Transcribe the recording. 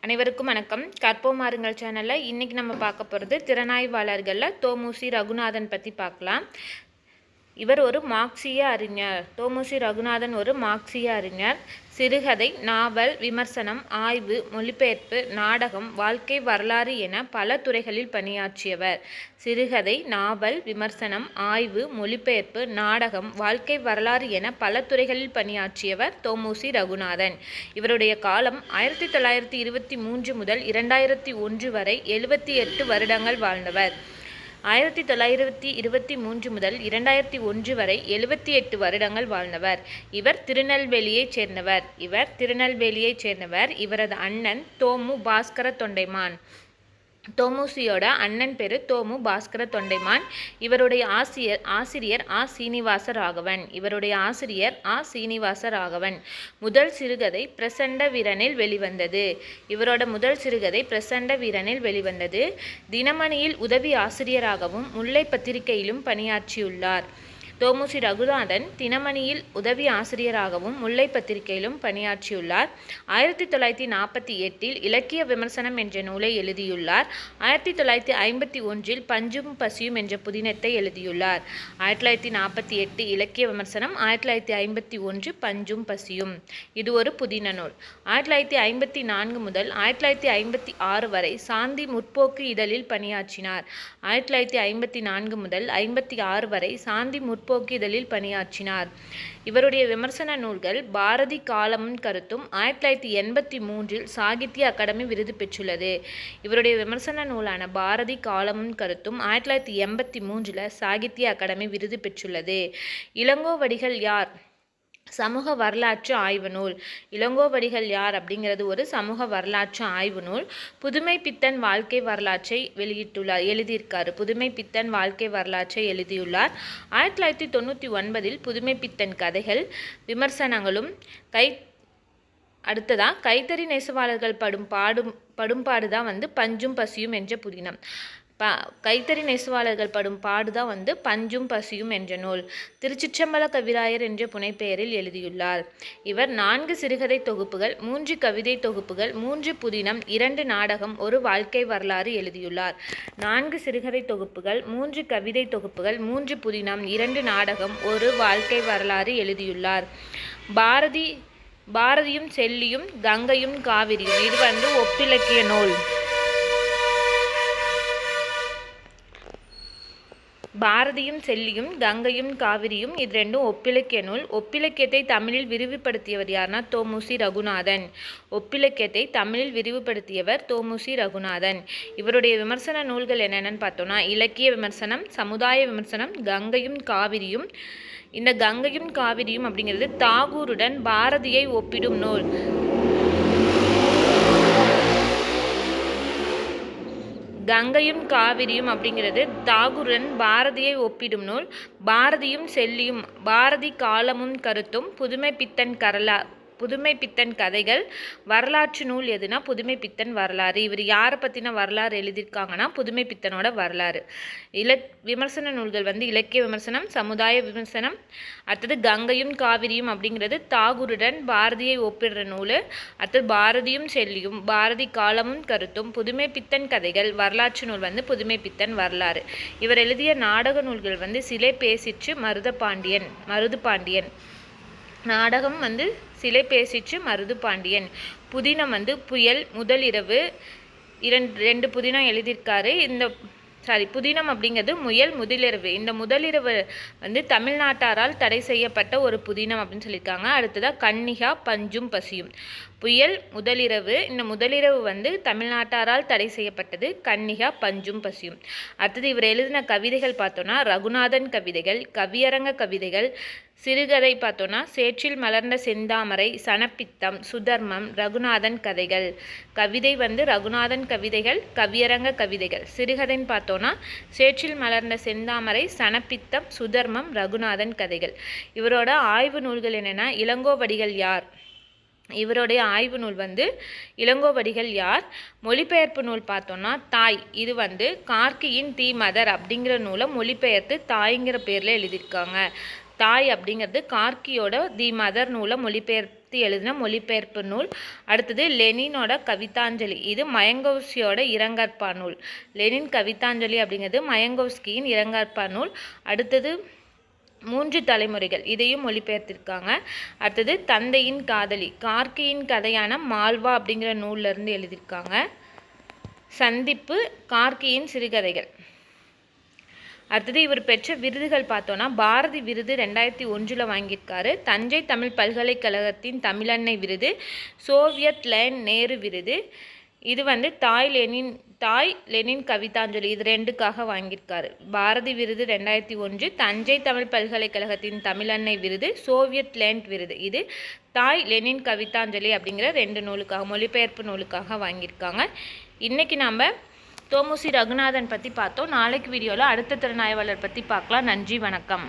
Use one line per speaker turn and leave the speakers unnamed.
அனைவருக்கும் வணக்கம். கற்போம் ஆறுங்கள் சேனலில் இன்றைக்கி நம்ம பார்க்க போகிறது திறனாய்வாளர்களில் தோமுசி ரகுநாதன் பற்றி பார்க்கலாம். இவர் ஒரு மார்க்சிய அறிஞர். தோமுசி ரகுநாதன் ஒரு மார்க்சிய அறிஞர். சிறுகதை, நாவல், விமர்சனம், ஆய்வு, மொழிபெயர்ப்பு, நாடகம், வாழ்க்கை வரலாறு என பல துறைகளில் பணியாற்றியவர். சிறுகதை, நாவல், விமர்சனம், ஆய்வு, மொழிபெயர்ப்பு, நாடகம், வாழ்க்கை வரலாறு என பல துறைகளில் பணியாற்றியவர் தோமுசி ரகுநாதன். இவருடைய காலம் 1923 முதல் 2001 வரை 78 வருடங்கள் வாழ்ந்தவர். 1923 முதல் 2001 வரை 78 வருடங்கள் வாழ்ந்தவர். இவர் திருநெல்வேலியைச் சேர்ந்தவர். இவரது அண்ணன் தோமு பாஸ்கர தொண்டைமான். தோமுசியோட அண்ணன் பேரு தோமு பாஸ்கர தொண்டைமான். இவருடைய ஆசிரியர் ஆ சீனிவாச ராகவன். முதல் சிறுகதை பிரசண்ட வீரனில் வெளிவந்தது. தினமணியில் உதவி ஆசிரியராகவும் முல்லை பத்திரிகையிலும் பணியாற்றியுள்ளார். தோமுசி ரகுநாதன் தினமணியில் உதவி ஆசிரியராகவும் முல்லை பத்திரிகையிலும் பணியாற்றியுள்ளார். 1948 இலக்கிய விமர்சனம் என்ற நூலை எழுதியுள்ளார். 1951 பஞ்சும் பசியும் என்ற புதினத்தை எழுதியுள்ளார். 1948 இலக்கிய விமர்சனம், 1951 பஞ்சும் பசியும். இது ஒரு புதின நூல். 1954 முதல் 1956 வரை சாந்தி முற்போக்கு இதழில் பணியாற்றினார். 1954 முதல் 1956 வரை சாந்தி முற்போக்கு இதழில் பணியாற்றினார். இவருடைய விமர்சன நூல்கள் பாரதி காலமும் கருத்தும் 1983 சாகித்ய அகாடமி விருது பெற்றுள்ளது. இவருடைய விமர்சன நூலான பாரதி காலமும் கருத்தும் 1983 சாகித்ய அகாடமி விருது பெற்றுள்ளது. இளங்கோவடிகள் யார்? சமூக வரலாற்று ஆய்வு நூல். இளங்கோவடிகள் யார் அப்படிங்கிறது ஒரு சமூக வரலாற்று ஆய்வு நூல். புதுமை பித்தன் வாழ்க்கை வரலாற்றை எழுதியுள்ளார். 1999 புதுமை பித்தன் கதைகள் விமர்சனங்களும் கைத்தறி நெசவாளர்கள் படும்பாடுதான் பஞ்சும் பசியும் என்ற புதினம். கைத்தறி நெசவாளர்கள் படும் பாடுதான் பஞ்சும் பசியும் என்ற நூல். திருச்சிற்றம்பல கவிராயர் என்ற புனைப்பெயரில் எழுதியுள்ளார். இவர் 4 சிறுகதை தொகுப்புகள், 3 கவிதை தொகுப்புகள், 3 புதினம், 2 நாடகம், 1 வாழ்க்கை வரலாறு எழுதியுள்ளார். 4 சிறுகதை தொகுப்புகள், 3 கவிதை தொகுப்புகள், 3 புதினம், 2 நாடகம், 1 வாழ்க்கை வரலாறு எழுதியுள்ளார். பாரதியும் செல்லியும் கங்கையும் காவிரியும் இது ஒப்பிலக்கிய நூல். பாரதியும் செல்லியும் கங்கையும் காவிரியும் இது ரெண்டும் ஒப்பிலக்கிய நூல். ஒப்பிலக்கியத்தை தமிழில் விரிவுபடுத்தியவர் யார்னா தோமுசி ரகுநாதன். இவருடைய விமர்சன நூல்கள் என்னென்னு பார்த்தோம்னா இலக்கிய விமர்சனம், சமுதாய விமர்சனம், கங்கையும் காவிரியும். இந்த கங்கையும் காவிரியும் அப்படிங்கிறது தாகூருடன் பாரதியை ஒப்பிடும் நூல். கங்கையும் காவிரியும் அப்படிங்கிறது தாகூருடன் பாரதியை ஒப்பிடும் நூல். பாரதியும் செல்லியும், பாரதி காலமும் கருத்தும், புதுமை பித்தன் கதைகள். வரலாற்று நூல் எதுனா புதுமை பித்தன் வரலாறு. இவர் யாரை பற்றின வரலாறு எழுதியிருக்காங்கன்னா புதுமை பித்தனோட வரலாறு. விமர்சன நூல்கள் இலக்கிய விமர்சனம், சமுதாய விமர்சனம். அடுத்தது கங்கையும் காவிரியும் அப்படிங்கிறது தாகூருடன் பாரதியை ஒப்பிடுற நூல். அடுத்தது பாரதியும் செல்லியும், பாரதி காலமும் கருத்தும், புதுமை பித்தன் கதைகள். வரலாற்று நூல் புதுமை பித்தன் வரலாறு. இவர் எழுதிய நாடக நூல்கள் சிலை பேசிற்று மருதுபாண்டியன். நாடகம் சிலை பேசிற்று மருதுபாண்டியன். புதினம் புயல், முதலிரவு. 2 புதினம் எழுதியிருக்காரு. புதினம் அப்படிங்கிறது முயல், முதலிரவு. இந்த முதலிரவு தமிழ்நாட்டாரால் தடை செய்யப்பட்ட ஒரு புதினம் அப்படின்னு சொல்லியிருக்காங்க. அடுத்ததாக கன்னிகா, பஞ்சும் பசியும். புயல், முதலிரவு. இந்த முதலிரவு தமிழ்நாட்டாரால் தடை செய்யப்பட்டது. கன்னிகா, பஞ்சும் பசியும். அடுத்தது இவர் எழுதின கவிதைகள் பார்த்தோன்னா ரகுநாதன் கவிதைகள், கவியரங்க கவிதைகள். சிறுகதை பார்த்தோன்னா சேற்றில் மலர்ந்த செந்தாமரை, சனப்பித்தம், சுதர்மம், ரகுநாதன் கதைகள். கவிதை ரகுநாதன் கவிதைகள், கவியரங்க கவிதைகள். சிறுகதைன்னு பார்த்தோன்னா சேற்றில் மலர்ந்த செந்தாமரை, சனப்பித்தம், சுதர்மம், ரகுநாதன் கதைகள். இவரோட ஆய்வு நூல்கள் என்னென்னா இளங்கோவடிகள் யார். இவருடைய ஆய்வு நூல் இளங்கோவடிகள் யார். மொழிபெயர்ப்பு நூல் பார்த்தோன்னா தாய். இது கார்க்கியின் தி மதர் அப்படிங்கிற நூலை மொழிபெயர்த்து தாய்ங்கிற பேரில் எழுதியிருக்காங்க. தாய் அப்படிங்கிறது கார்க்கியோட தி மதர் நூலை பற்றி எழுதின மொழிபெயர்ப்பு நூல். அடுத்தது லெனினோட கவிதாஞ்சலி, இது மயங்கோவ்ஸ்கியோட இரங்கற்பா நூல். லெனின் கவிதாஞ்சலி அப்படிங்கிறது மயங்கோவ்ஸ்கியின் இரங்கற்பா நூல். அடுத்தது 3 தலைமுறைகள், இதையும் மொழிபெயர்த்திருக்காங்க. அடுத்தது தந்தையின் காதலி, கார்கியின் கதையான மால்வா அப்படிங்கிற நூல்லேருந்து எழுதியிருக்காங்க. சந்திப்பு, கார்கியின் சிறுகதைகள். அடுத்தது இவர் பெற்ற விருதுகள் பார்த்தோன்னா, பாரதி விருது 2001 வாங்கியிருக்காரு. தஞ்சை தமிழ் பல்கலைக்கழகத்தின் தமிழன்னை விருது, சோவியத் லேண்ட் நேரு விருது. இது தாய் லெனின் கவிதாஞ்சலி, இது 2க்காக வாங்கியிருக்காரு. பாரதி விருது 2001, தஞ்சை தமிழ் பல்கலைக்கழகத்தின் தமிழன்னை விருது, சோவியத் லேண்ட் விருது. இது தாய் லெனின் கவிதாஞ்சலி அப்படிங்கிற 2 நூலுக்காக, மொழிபெயர்ப்பு நூலுக்காக வாங்கியிருக்காங்க. இன்றைக்கி நாம் தோமுசி ரகுநாதன் பற்றி பார்த்தோம். நாளைக்கு வீடியோவில் அடுத்த திறனாய்வாளர் பற்றி பார்க்கலாம். நன்றி, வணக்கம்.